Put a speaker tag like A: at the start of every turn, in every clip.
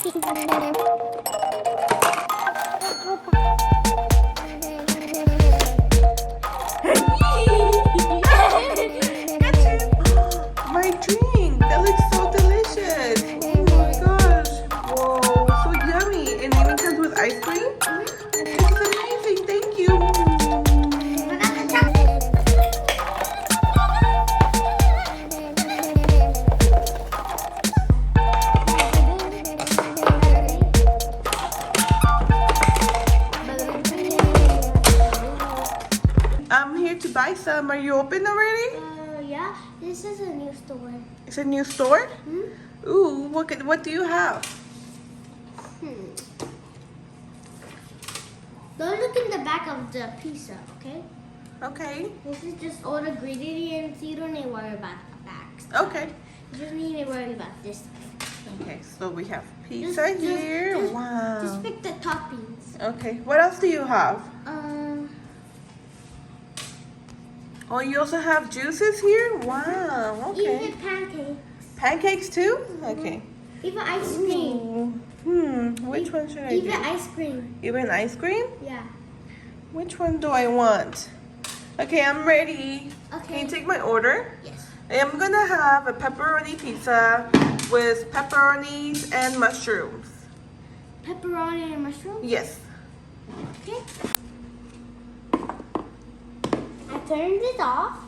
A: My drink! That looks so delicious! Oh my gosh! Whoa, so yummy! And even comes with ice cream? This is amazing! Thank you! I'm here to buy some. Are you open already?
B: Yeah, this is a new store.
A: It's a new store?
B: Hmm?
A: Ooh, what do you have?
B: Don't look in the back of the pizza, okay?
A: Okay.
B: This is just all the ingredients. You don't need to worry about the backs.
A: Okay.
B: You just need to worry about this.
A: Okay, so we have pizza here. Wow.
B: Just pick the toppings.
A: Okay, what else do you have? Oh, you also have juices here? Wow, okay.
B: Even pancakes.
A: Pancakes too? Okay.
B: Even ice cream.
A: Which one should I do?
B: Even ice cream.
A: Even ice cream?
B: Yeah.
A: Which one do I want? Okay, I'm ready.
B: Okay.
A: Can you take my order?
B: Yes.
A: I'm gonna have a pepperoni pizza with pepperonis and mushrooms.
B: Pepperoni and mushroom?
A: Yes.
B: Okay. I turned it off.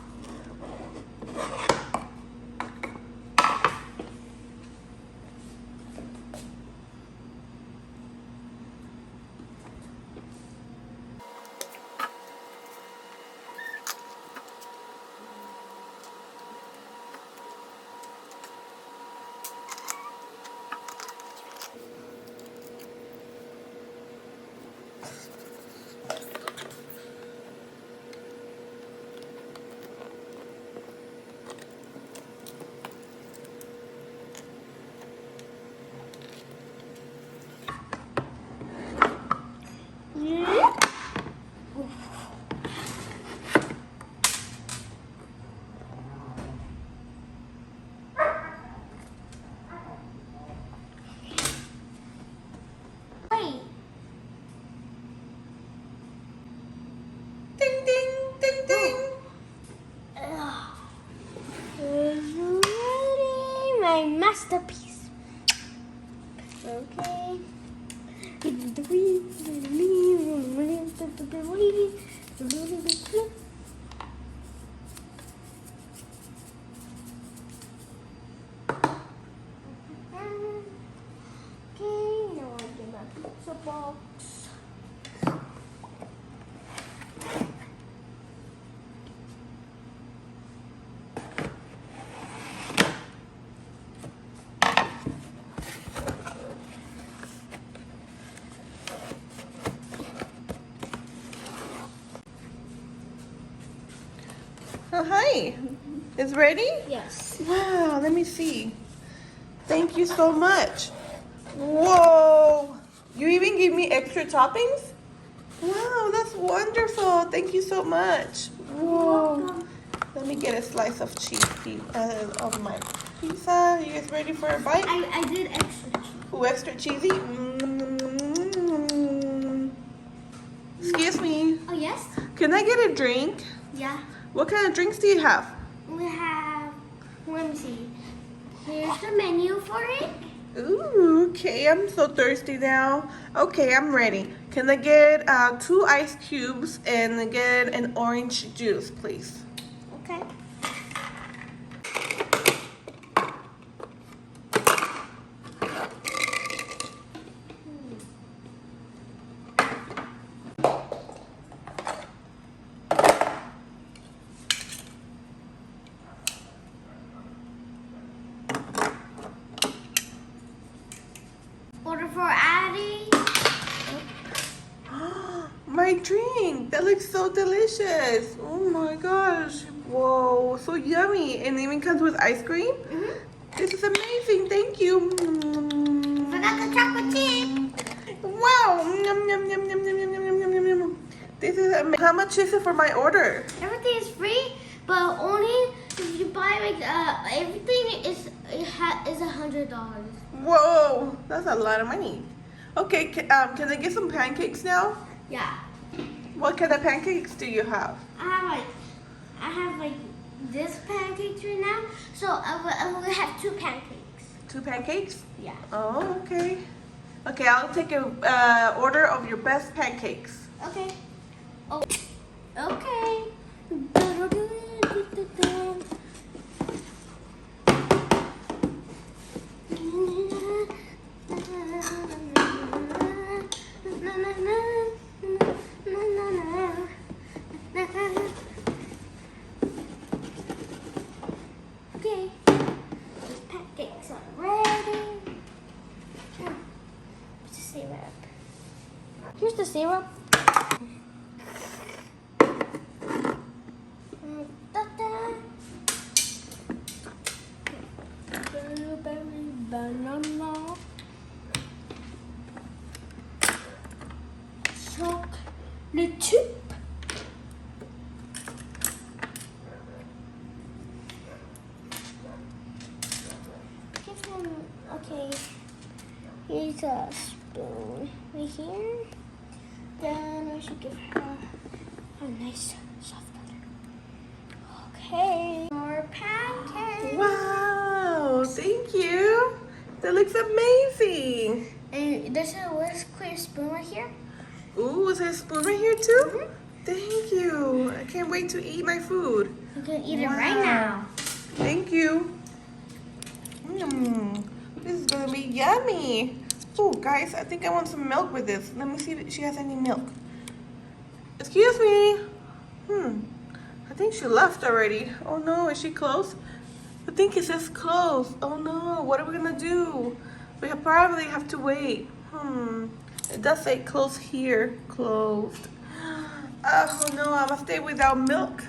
B: Wait.
A: Ding, ding, ding, ding.
B: Ready, my masterpiece. Okay. Okay, now I get my pizza box.
A: Oh, hi. Is ready?
B: Yes.
A: Wow, let me see. Thank you so much. Whoa. You even gave me extra toppings? Wow, that's wonderful. Thank you so much. Whoa. Let me get a slice of cheese of my pizza. You guys ready for a bite?
B: I did extra cheese.
A: Ooh, extra cheesy. Excuse me.
B: Oh, yes?
A: Can I get a drink?
B: Yeah.
A: What kind of drinks do you have?
B: We have, let me see. Here's the menu for it.
A: Ooh, okay. I'm so thirsty now. Okay, I'm ready. Can I get 2 ice cubes and get an orange juice, please?
B: Okay. Order for Addie.
A: My drink. That looks so delicious. Oh my gosh. Whoa, so yummy. And even comes with ice cream? This is amazing. Thank you.
B: Forgot the chocolate chip.
A: Wow. Yum, yum, yum, yum, yum, yum, yum, yum, yum, yum. This is amazing. How much is it for my order?
B: Everything is free, but only if you buy like everything is $100.
A: Whoa, That's a lot of money. Okay, can I get some pancakes now?
B: Yeah.
A: What kind of pancakes do you have?
B: I have like this pancakes right now. So I will have 2 pancakes.
A: 2 pancakes?
B: Yeah.
A: Oh, okay. Okay, I'll take a order of your best pancakes.
B: Okay. Oh. Okay. Okay. These pancakes are ready. Where's the syrup? Here's the syrup. Blueberry banana. Chocolate chip. Okay, here's a spoon right here. Then I should give her a nice soft butter. Okay, more pancakes.
A: Wow, thank you. That looks amazing.
B: And there's a little clear spoon right here.
A: Ooh, is there a spoon right here too?
B: Mhm.
A: Thank you. I can't wait to eat my food.
B: You can eat it right now.
A: Thank you. This is gonna be yummy. Oh, guys, I think I want some milk with this. Let me see if she has any milk. Excuse me. I think she left already. Oh no, is she close? I think it says closed. Oh no, what are we gonna do? We probably have to wait. It does say close here. Closed. Oh no, I must stay without milk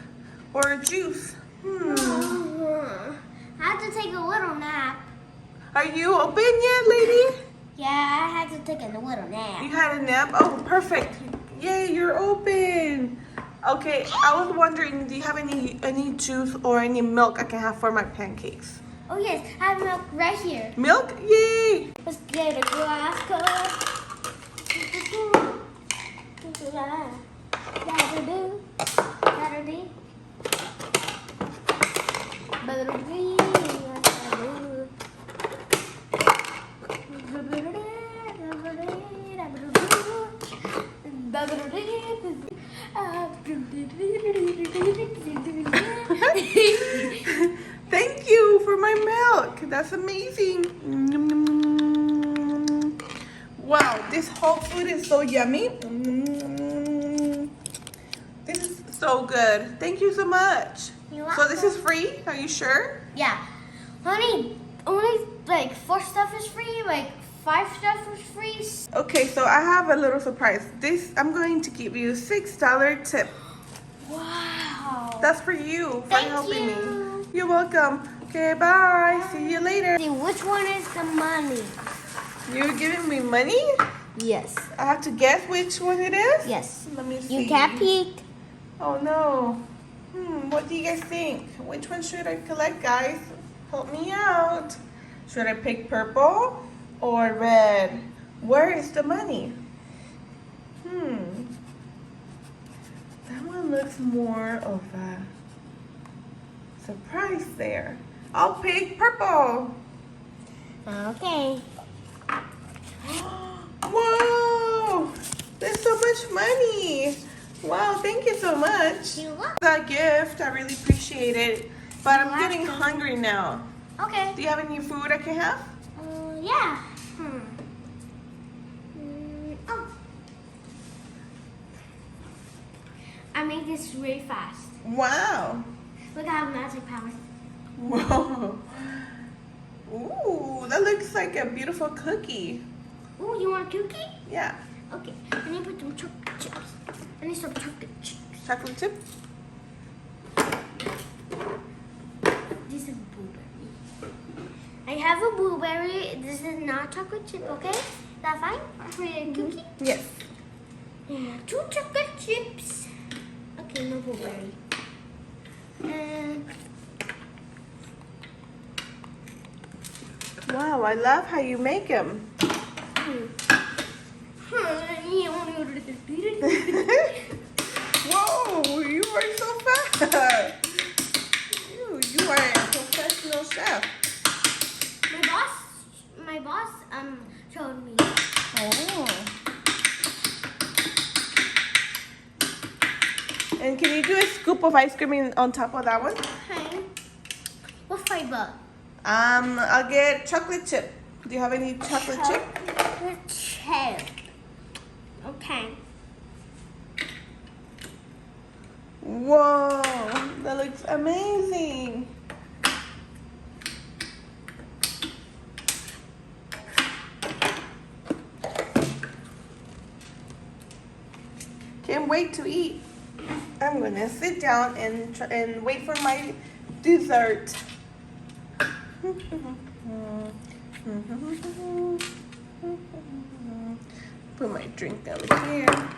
A: or juice.
B: I had to take a little nap.
A: Are you open yet, lady?
B: Yeah, I had to take a little nap.
A: You had a nap? Oh, perfect. Yay, you're open. Okay, I was wondering, do you have any juice or any milk I can have for my pancakes?
B: Oh yes, I have milk right here.
A: Milk? Yay!
B: Let's get a glass cup. That'll do.
A: Thank you for my milk. That's amazing. Wow, this whole food is so yummy. This is so good. Thank you so much.
B: You're
A: So this is
B: welcome.
A: free? Are you sure?
B: Yeah. Only like 4 stuff is free, like 5 stuff is free.
A: Okay, so I have a little surprise. I'm going to give you a $6 tip.
B: Wow.
A: That's for you for
B: Thank
A: helping
B: you.
A: me. You're welcome. Okay, bye. See you later.
B: See, which one is the money?
A: You're giving me money?
B: Yes.
A: I have to guess which one it is?
B: Yes.
A: Let me see.
B: You can't peek.
A: Oh no. What do you guys think? Which one should I collect, guys? Help me out. Should I pick purple or red? Where is the money? That one looks more of a surprise there. I'll pick purple.
B: Okay.
A: Whoa! There's so much money. Wow, thank you so much.
B: You look.
A: That gift, I really appreciate it. But I'm
B: You're
A: getting
B: welcome.
A: hungry now.
B: Okay.
A: Do you have any food I can have?
B: Yeah. Oh. I made this really fast.
A: Wow.
B: Look, I have magic powers.
A: Whoa. Ooh, that looks like a beautiful cookie.
B: Ooh, you want a cookie?
A: Yeah.
B: Okay. I need to put some chocolate chips. I need some chocolate chips.
A: Chocolate chip?
B: This is blueberry. I have a blueberry. This is not chocolate chip, okay? Is that fine for a cookie?
A: Yes.
B: Yeah, 2 chocolate chips. Okay, no blueberry. And
A: Wow, I love how you make them. Whoa, you are so fast. You are a professional chef.
B: My boss showed me.
A: Oh. And can you do a scoop of ice cream on top of that one?
B: Okay. What flavor?
A: I'll get chocolate chip. Do you have any chocolate chip?
B: Chocolate chip. Okay.
A: Whoa, that looks amazing. Can't wait to eat. I'm gonna sit down and wait for my dessert. Put my drink over here.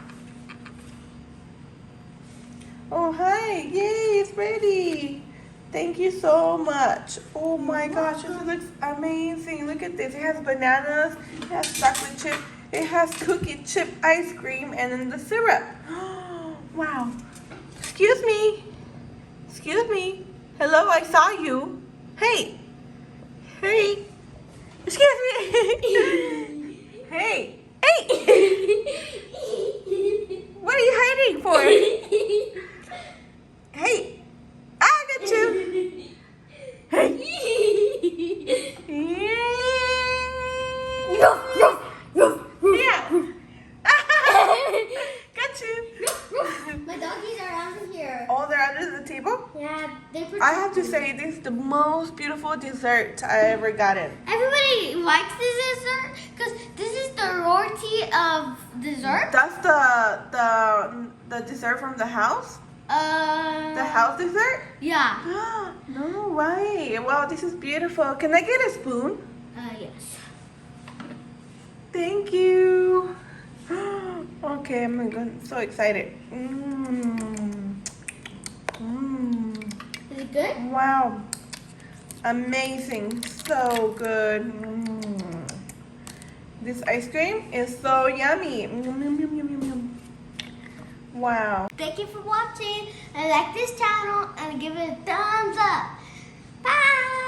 A: Oh, hi. Yay, it's ready. Thank you so much. Oh my gosh, this looks amazing. Look at this. It has bananas, it has chocolate chip, it has cookie chip ice cream, and then the syrup. Wow. Excuse me. Excuse me. Hello, I saw you. Hey. Hey. Excuse me. Hey. Hey. What are you hiding for? Hey. I got you. Hey. Yeah. Got you.
B: My doggies are under here.
A: Oh, they're under the table?
B: Yeah, they
A: I have to say, this is the most beautiful dessert I ever gotten.
B: Everybody likes this dessert because this is the royalty of dessert.
A: That's the dessert from the house? The house dessert?
B: Yeah.
A: No way. Wow, this is beautiful. Can I get a spoon?
B: Yes.
A: Thank you. Okay, I'm so excited.
B: Is it good?
A: Wow. Amazing. So good. This ice cream is so yummy. Wow.
B: Thank you for watching and like this channel and give it a thumbs up. Bye.